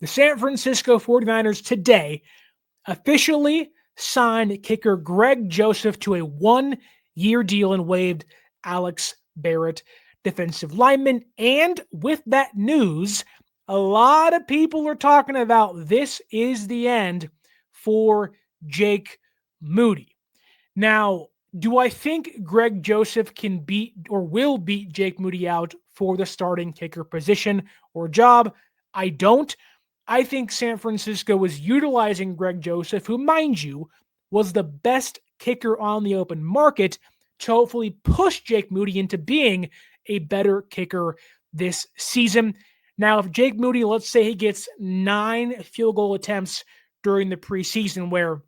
The San Francisco 49ers today officially signed kicker Greg Joseph to a 1-year deal and waived Alex Barrett, defensive lineman. And with that news, a lot of people are talking about this is the end for Jake Moody. Now, do I think Greg Joseph can beat or will beat Jake Moody out for the starting kicker position or job? I don't. I think San Francisco was utilizing Greg Joseph, who, mind you, was the best kicker on the open market, to hopefully push Jake Moody into being a better kicker this season. Now, if Jake Moody, let's say he gets 9 field goal attempts during the preseason, where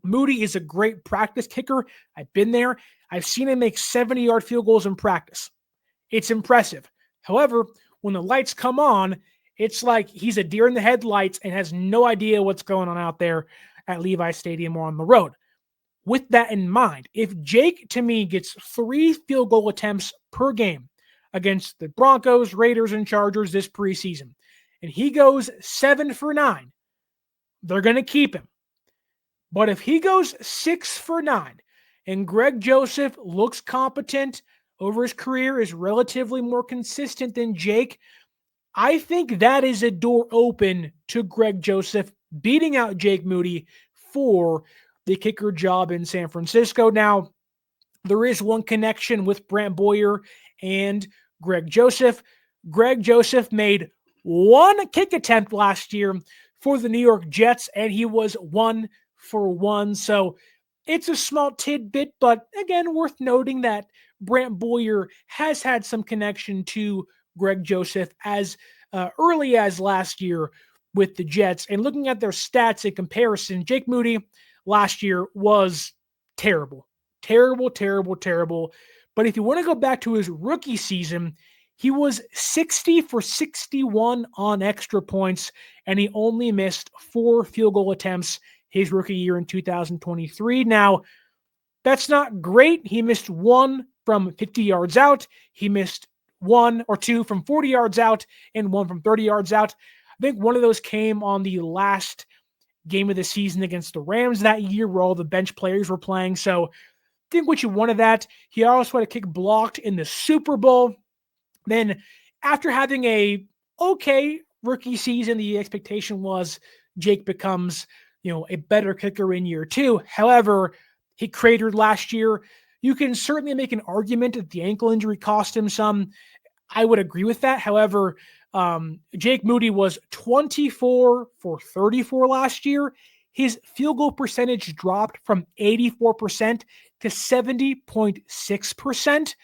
Moody is a great practice kicker. I've been there. I've seen him make 70-yard field goals in practice. It's impressive. However, when the lights come on, it's like he's a deer in the headlights and has no idea what's going on out there at Levi Stadium or on the road. With that in mind, if Jake, to me, gets 3 field goal attempts per game against the Broncos, Raiders, and Chargers this preseason, and he goes 7 for 9, they're going to keep him. But if he goes 6 for 9 and Greg Joseph looks competent over his career, is relatively more consistent than Jake, I think that is a door open to Greg Joseph beating out Jake Moody for the kicker job in San Francisco. Now, there is one connection with Brant Boyer and Greg Joseph. Greg Joseph made 1 kick attempt last year for the New York Jets, and he was 1 for 1. So it's a small tidbit, but again, worth noting that Brant Boyer has had some connection to Greg Joseph as early as last year with the Jets. And looking at their stats in comparison, Jake Moody last year was terrible. But if you want to go back to his rookie season, he was 60 for 61 on extra points, and he only missed 4 field goal attempts his rookie year in 2023. Now, that's not great. He missed 1 from 50 yards out. He missed 1 or 2 from 40 yards out and 1 from 30 yards out. I think one of those came on the last game of the season against the Rams that year where all the bench players were playing. So I think what you wanted that. He also had a kick blocked in the Super Bowl. Then after having a okay rookie season, the expectation was Jake becomes, a better kicker in year 2. However, he cratered last year. You can certainly make an argument that the ankle injury cost him some. I would agree with that. However, Jake Moody was 24 for 34 last year. His field goal percentage dropped from 84% to 70.6%.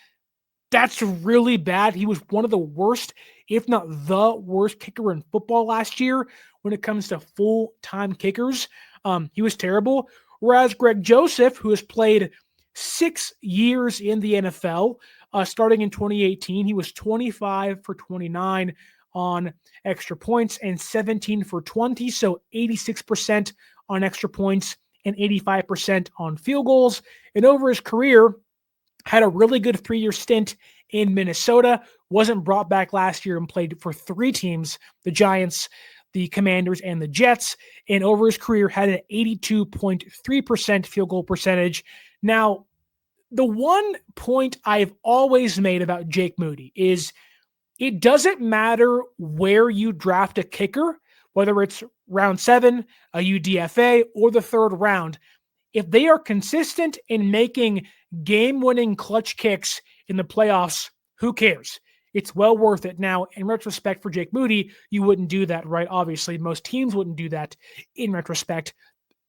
That's really bad. He was one of the worst, if not the worst kicker in football last year when it comes to full-time kickers. He was terrible. Whereas Greg Joseph, who has played 6 years in the NFL, starting in 2018, he was 25 for 29 on extra points and 17 for 20, so 86% on extra points and 85% on field goals. And over his career, had a really good 3-year stint in Minnesota, wasn't brought back last year and played for 3 teams, the Giants, the Commanders, and the Jets. And over his career, had an 82.3% field goal percentage. Now, the one point I've always made about Jake Moody is it doesn't matter where you draft a kicker, whether it's round 7, a UDFA, or the 3rd round. If they are consistent in making game-winning clutch kicks in the playoffs, who cares? It's well worth it. Now, in retrospect for Jake Moody, you wouldn't do that, right? Obviously, most teams wouldn't do that in retrospect.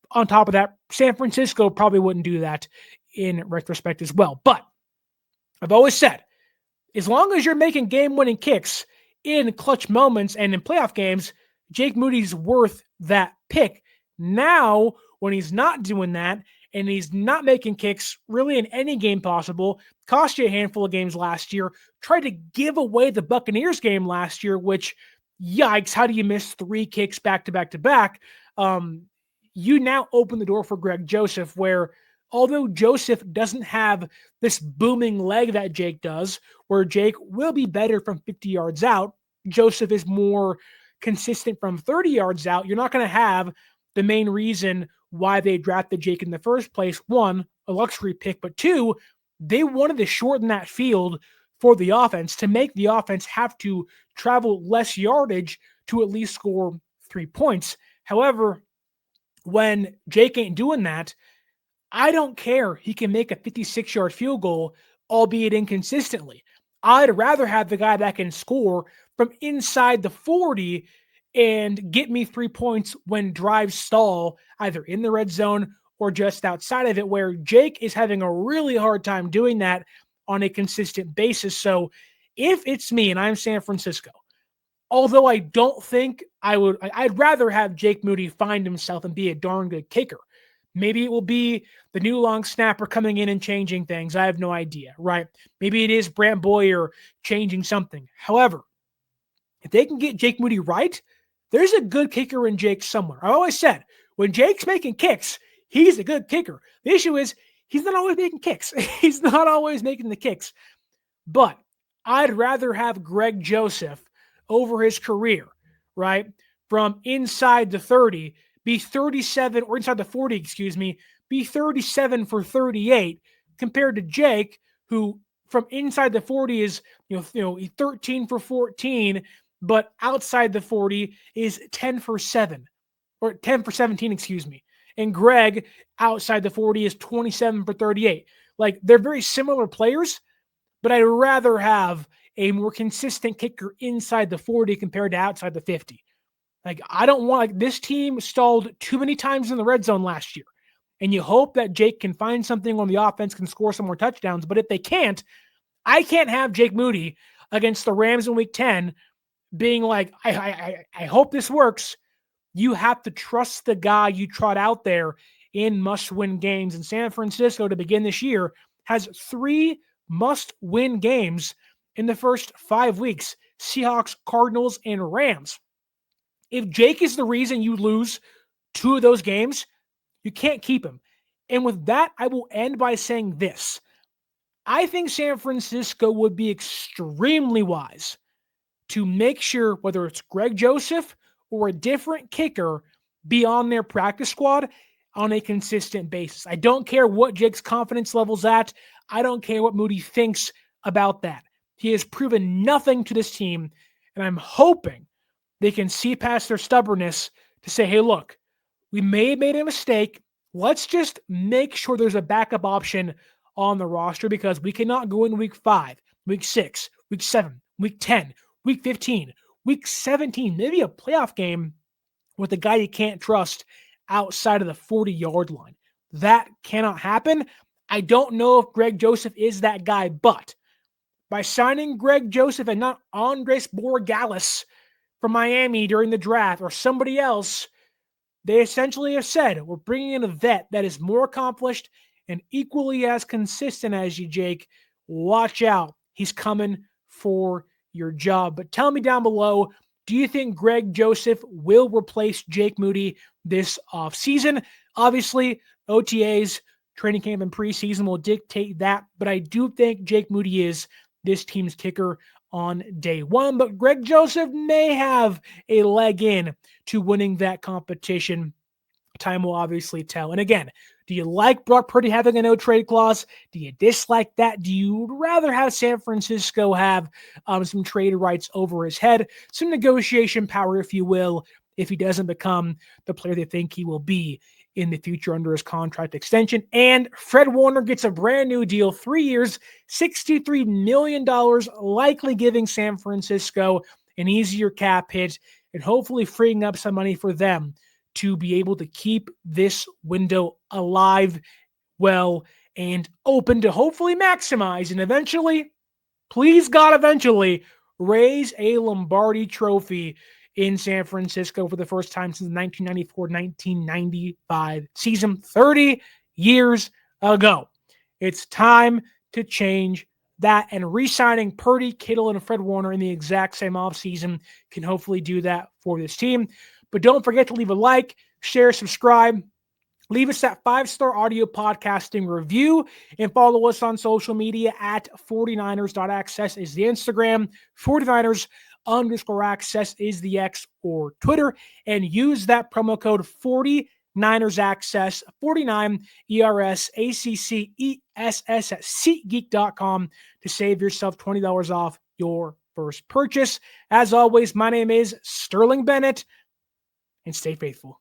On top of that, San Francisco probably wouldn't do that in retrospect as well. But I've always said, as long as you're making game-winning kicks in clutch moments and in playoff games, Jake Moody's worth that pick. Now, when he's not doing that and he's not making kicks really in any game possible, cost you a handful of games last year, tried to give away the Buccaneers game last year, which, yikes, how do you miss 3 kicks back-to-back-to-back? You now open the door for Greg Joseph, where although Joseph doesn't have this booming leg that Jake does, where Jake will be better from 50 yards out, Joseph is more consistent from 30 yards out, you're not going to have the main reason why they drafted Jake in the first place. One, a luxury pick, but two, they wanted to shorten that field for the offense to make the offense have to travel less yardage to at least score 3 points. However, when Jake ain't doing that, I don't care. He can make a 56-yard field goal, albeit inconsistently. I'd rather have the guy that can score from inside the 40 and get me 3 points when drives stall, either in the red zone or just outside of it, where Jake is having a really hard time doing that on a consistent basis. So if it's me and I'm San Francisco, although I don't think I'd rather have Jake Moody find himself and be a darn good kicker. Maybe it will be the new long snapper coming in and changing things. I have no idea, right? Maybe it is Brant Boyer changing something. However, if they can get Jake Moody right, there's a good kicker in Jake somewhere. I always said, when Jake's making kicks, he's a good kicker. The issue is he's not always making kicks. He's not always making the kicks. But I'd rather have Greg Joseph over his career, right? From inside the 30, be 37, or inside the 40, be 37 for 38, compared to Jake, who from inside the 40 is, 13 for 14, but outside the 40 is 10 for 7, or 10 for 17, And Greg outside the 40 is 27 for 38. Like, they're very similar players, but I'd rather have a more consistent kicker inside the 40 compared to outside the 50. Like, I don't want, this team stalled too many times in the red zone last year. And you hope that Jake can find something on the offense, can score some more touchdowns. But if they can't, I can't have Jake Moody against the Rams in week 10 being like, I hope this works. You have to trust the guy you trot out there in must-win games. And San Francisco, to begin this year, has 3 must-win games in the first 5 weeks: Seahawks, Cardinals, and Rams. If Jake is the reason you lose 2 of those games, you can't keep him. And with that, I will end by saying this. I think San Francisco would be extremely wise to make sure, whether it's Greg Joseph or a different kicker, be on their practice squad on a consistent basis. I don't care what Jake's confidence level's at. I don't care what Moody thinks about that. He has proven nothing to this team, and I'm hoping they can see past their stubbornness to say, hey, look, we may have made a mistake. Let's just make sure there's a backup option on the roster, because we cannot go in week 5, week 6, week 7, week 10, week 15, week 17, maybe a playoff game with a guy you can't trust outside of the 40-yard line. That cannot happen. I don't know if Greg Joseph is that guy, but by signing Greg Joseph and not Andres Borregales from Miami during the draft or somebody else, they essentially have said, we're bringing in a vet that is more accomplished and equally as consistent as you, Jake. Watch out. He's coming for your job. But tell me down below, do you think Greg Joseph will replace Jake Moody this offseason? Obviously, OTAs, training camp, and preseason will dictate that, but I do think Jake Moody is this team's kicker on day 1. But Greg Joseph may have a leg in to winning that competition. Time will obviously tell. And again, do you like Brock Purdy having a no-trade clause? Do you dislike that? Do you rather have San Francisco have some trade rights over his head, some negotiation power, if you will, if he doesn't become the player they think he will be in the future under his contract extension? And Fred Warner gets a brand new deal, 3 years, $63 million, likely giving San Francisco an easier cap hit and hopefully freeing up some money for them to be able to keep this window alive, well, and open to hopefully maximize and eventually, please God, eventually raise a Lombardi trophy in San Francisco for the first time since the 1994-1995 season, 30 years ago. It's time to change that, and re-signing Purdy, Kittle, and Fred Warner in the exact same offseason can hopefully do that for this team. But don't forget to leave a like, share, subscribe. Leave us that 5-star audio podcasting review and follow us on social media at 49ers.access is the Instagram, 49ers _access is the X or Twitter, and use that promo code 49ers Access, 49 ERSACCESS at SeatGeek.com to save yourself $20 off your first purchase. As always, my name is Sterling Bennett, and stay faithful.